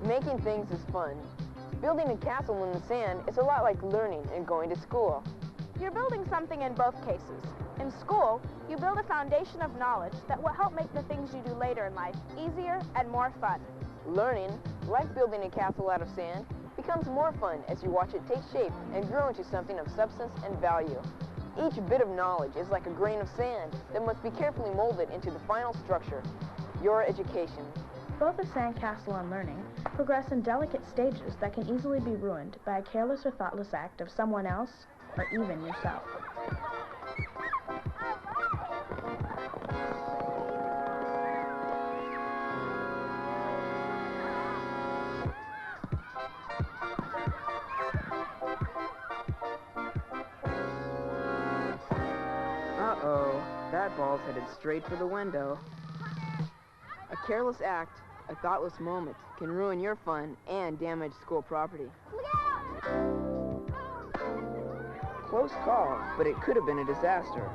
Making things is fun. Building a castle in the sand is a lot like learning and going to school. You're building something in both cases. In school, you build a foundation of knowledge that will help make the things you do later in life easier and more fun. Learning, like building a castle out of sand, becomes more fun as you watch it take shape and grow into something of substance and value. Each bit of knowledge is like a grain of sand that must be carefully molded into the final structure, your education. Both a sandcastle and learning progress in delicate stages that can easily be ruined by a careless or thoughtless act of someone else or even yourself. Uh-oh, that ball's headed straight for the window. A careless act, a thoughtless moment, can ruin your fun and damage school property. Look out! Close call, but it could have been a disaster.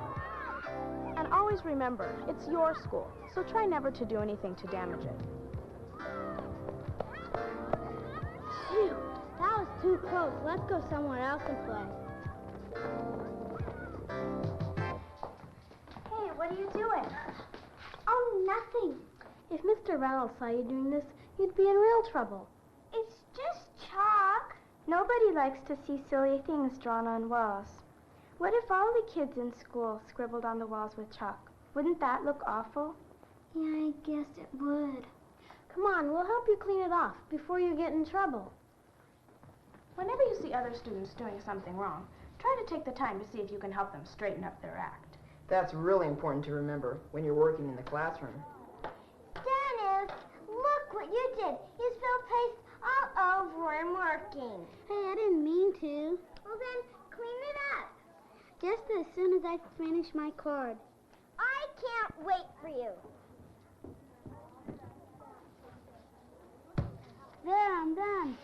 And always remember, it's your school, so try never to do anything to damage it. Shoot, that was too close. Let's go somewhere else and play. Hey, what are you doing? Oh, nothing. If Mr. Reynolds saw you doing this, you'd be in real trouble. It's just chalk. Nobody likes to see silly things drawn on walls. What if all the kids in school scribbled on the walls with chalk? Wouldn't that look awful? Yeah, I guess it would. Come on, we'll help you clean it off before you get in trouble. Whenever you see other students doing something wrong, try to take the time to see if you can help them straighten up their act. That's really important to remember when you're working in the classroom. Dennis, look what you did. You spilled paste all over and working. Hey, I didn't mean to. Well, then clean it up. Just as soon as I finish my cord. I can't wait for you. There, I'm done.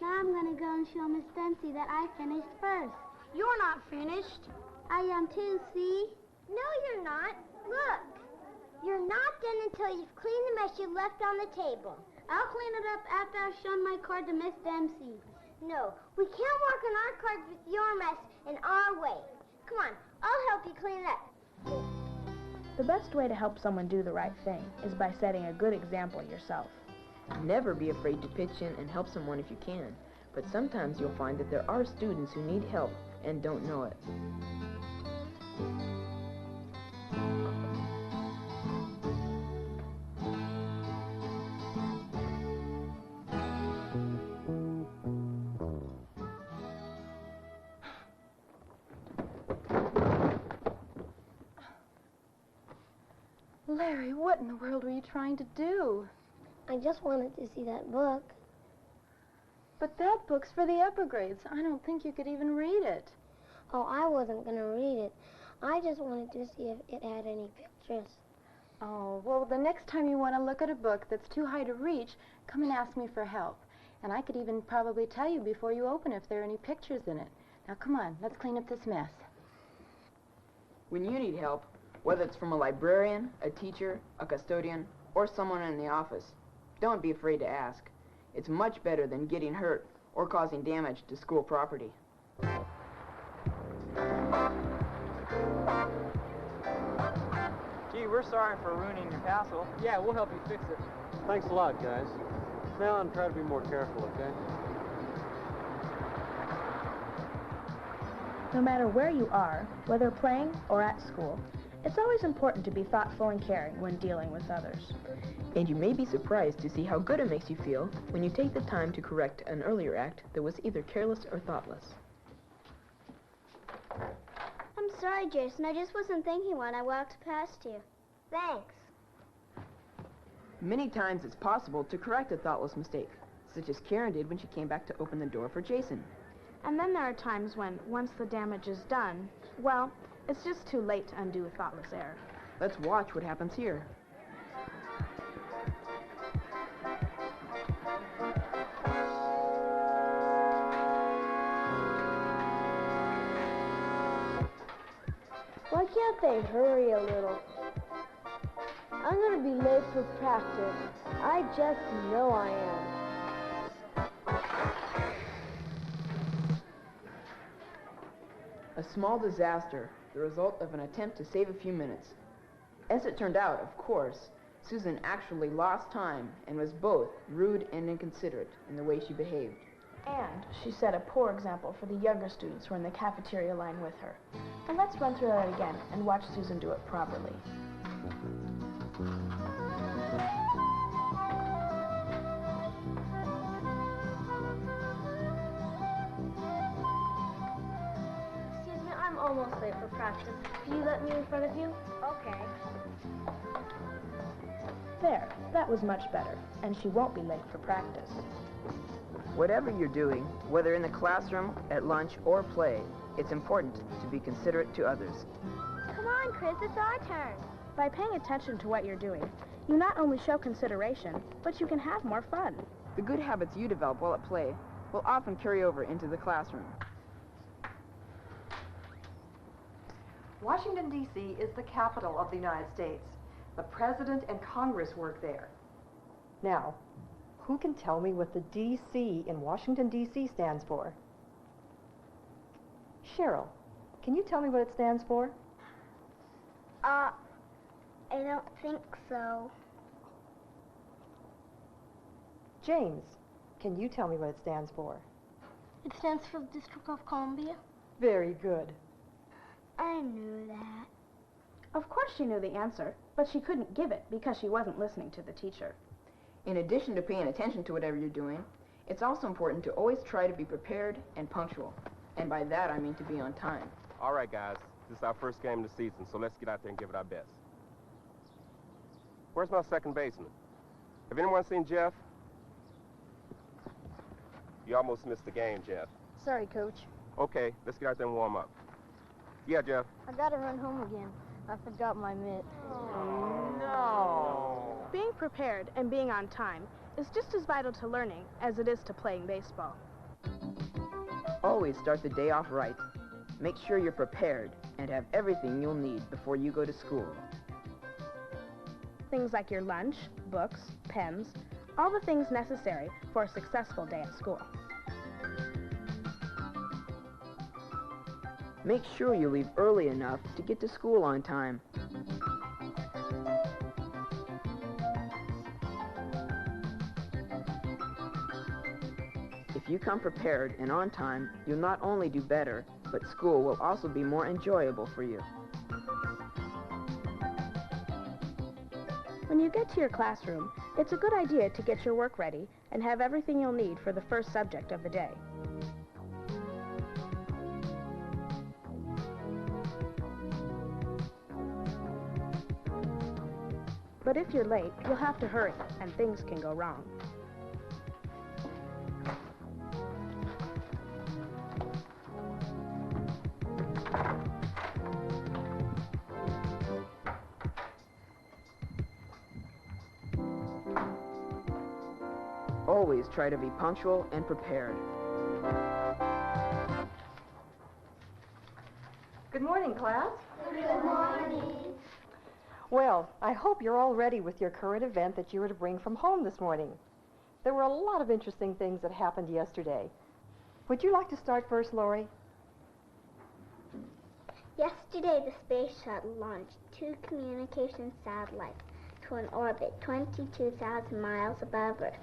Now I'm going to go and show Miss Dempsey that I finished first. You're not finished. I am too, see? No, you're not. Look. You're not done until you've cleaned the mess you left on the table. I'll clean it up after I've shown my card to Miss Dempsey. No, we can't work on our cards with your mess in our way. Come on, I'll help you clean it up. The best way to help someone do the right thing is by setting a good example yourself. Never be afraid to pitch in and help someone if you can, but sometimes you'll find that there are students who need help and don't know it. Larry, what in the world were you trying to do? I just wanted to see that book. But that book's for the upper grades. I don't think you could even read it. Oh, I wasn't going to read it. I just wanted to see if it had any pictures. Oh, well, the next time you want to look at a book that's too high to reach, come and ask me for help. And I could even probably tell you before you open if there are any pictures in it. Now, come on, let's clean up this mess. When you need help, whether it's from a librarian, a teacher, a custodian, or someone in the office, don't be afraid to ask. It's much better than getting hurt or causing damage to school property. Gee, we're sorry for ruining your castle. Yeah, we'll help you fix it. Thanks a lot, guys. Now on, try to be more careful, okay? No matter where you are, whether playing or at school, it's always important to be thoughtful and caring when dealing with others. And you may be surprised to see how good it makes you feel when you take the time to correct an earlier act that was either careless or thoughtless. I'm sorry, Jason. I just wasn't thinking when I walked past you. Thanks. Many times it's possible to correct a thoughtless mistake, such as Karen did when she came back to open the door for Jason. And then there are times when, once the damage is done, well, it's just too late to undo a thoughtless error. Let's watch what happens here. Why can't they hurry a little? I'm gonna be late for practice. I just know I am. small disaster, the result of an attempt to save a few minutes. As it turned out, of course, Susan actually lost time and was both rude and inconsiderate in the way she behaved. And she set a poor example for the younger students who were in the cafeteria line with her. And let's run through that again and watch Susan do it properly. Excuse me, I'm almost late for practice. Can you let me in front of you? Okay. There, that was much better, and she won't be late for practice. Whatever you're doing, whether in the classroom, at lunch, or play, it's important to be considerate to others. Come on, Chris, it's our turn. By paying attention to what you're doing, you not only show consideration, but you can have more fun. The good habits you develop while at play will often carry over into the classroom. Washington, D.C. is the capital of the United States. The President and Congress work there. Now, who can tell me what the D.C. in Washington, D.C. stands for? Cheryl, can you tell me what it stands for? I don't think so. James, can you tell me what it stands for? It stands for the District of Columbia. Very good. I knew that. Of course she knew the answer, but she couldn't give it because she wasn't listening to the teacher. In addition to paying attention to whatever you're doing, it's also important to always try to be prepared and punctual. And by that, I mean to be on time. All right, guys. This is our first game of the season, so let's get out there and give it our best. Where's my second baseman? Have anyone seen Jeff? You almost missed the game, Jeff. Sorry, Coach. Okay, let's get out there and warm up. Yeah, Jeff. I gotta run home again. I forgot my mitt. No. Being prepared and being on time is just as vital to learning as it is to playing baseball. Always start the day off right. Make sure you're prepared and have everything you'll need before you go to school. Things like your lunch, books, pens, all the things necessary for a successful day at school. Make sure you leave early enough to get to school on time. If you come prepared and on time, you'll not only do better, but school will also be more enjoyable for you. When you get to your classroom, it's a good idea to get your work ready and have everything you'll need for the first subject of the day. But if you're late, you'll have to hurry, and things can go wrong. Always try to be punctual and prepared. Good morning, class. Good morning. Well, I hope you're all ready with your current event that you were to bring from home this morning. There were a lot of interesting things that happened yesterday. Would you like to start first, Lori? Yesterday, the space shuttle launched 2 communication satellites to an orbit 22,000 miles above Earth.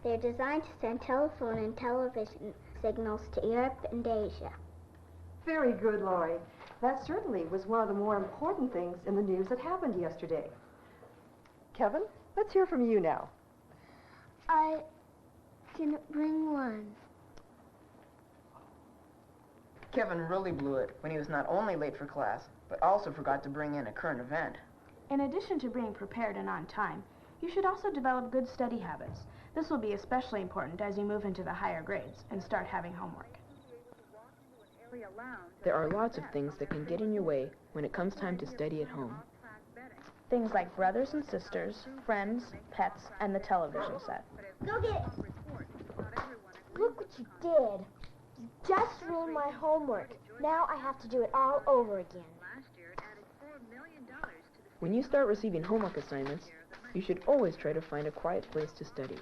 They're designed to send telephone and television signals to Europe and Asia. Very good, Lori. That certainly was one of the more important things in the news that happened yesterday. Kevin, let's hear from you now. I didn't bring one. Kevin really blew it when he was not only late for class, but also forgot to bring in a current event. In addition to being prepared and on time, you should also develop good study habits. This will be especially important as you move into the higher grades and start having homework. There are lots of things that can get in your way when it comes time to study at home. Things like brothers and sisters, friends, pets, and the television set. Go get it. Look what you did. You just ruined my homework. Now I have to do it all over again. When you start receiving homework assignments, you should always try to find a quiet place to study.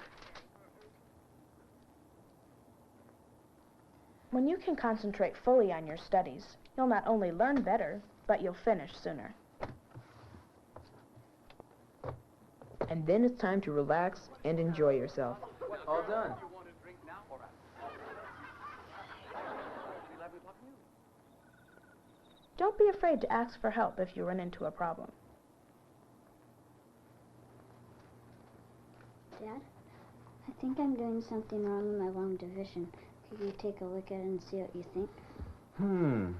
When you can concentrate fully on your studies, You'll not only learn better, but you'll finish sooner. And then it's time to relax and enjoy yourself. All done. Don't be afraid to ask for help if you run into a problem. Dad, I think I'm doing something wrong in my long division. Could you take a look at it and see what you think?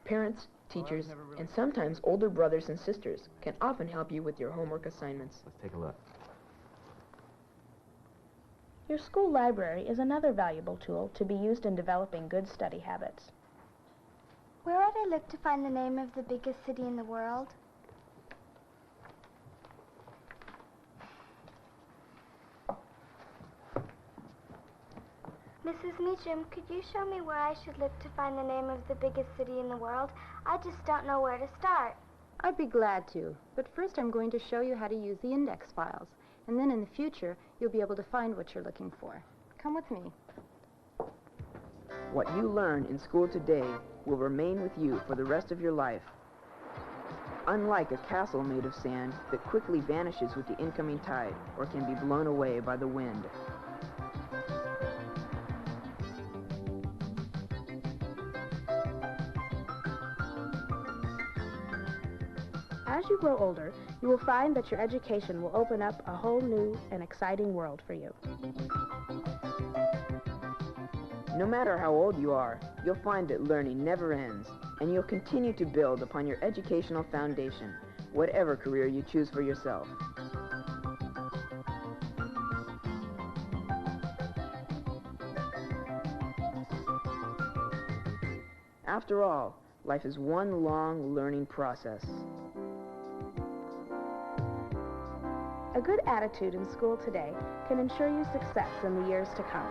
Parents, teachers, and sometimes older brothers and sisters can often help you with your homework assignments. Let's take a look. Your school library is another valuable tool to be used in developing good study habits. Where would I look to find the name of the biggest city in the world? Mrs. Meacham, could you show me where I should look to find the name of the biggest city in the world? I just don't know where to start. I'd be glad to, but first I'm going to show you how to use the index files, and then in the future you'll be able to find what you're looking for. Come with me. What you learn in school today will remain with you for the rest of your life. Unlike a castle made of sand that quickly vanishes with the incoming tide or can be blown away by the wind. As you grow older, you will find that your education will open up a whole new and exciting world for you. No matter how old you are, you'll find that learning never ends, and you'll continue to build upon your educational foundation, whatever career you choose for yourself. After all, life is one long learning process. A good attitude in school today can ensure you success in the years to come.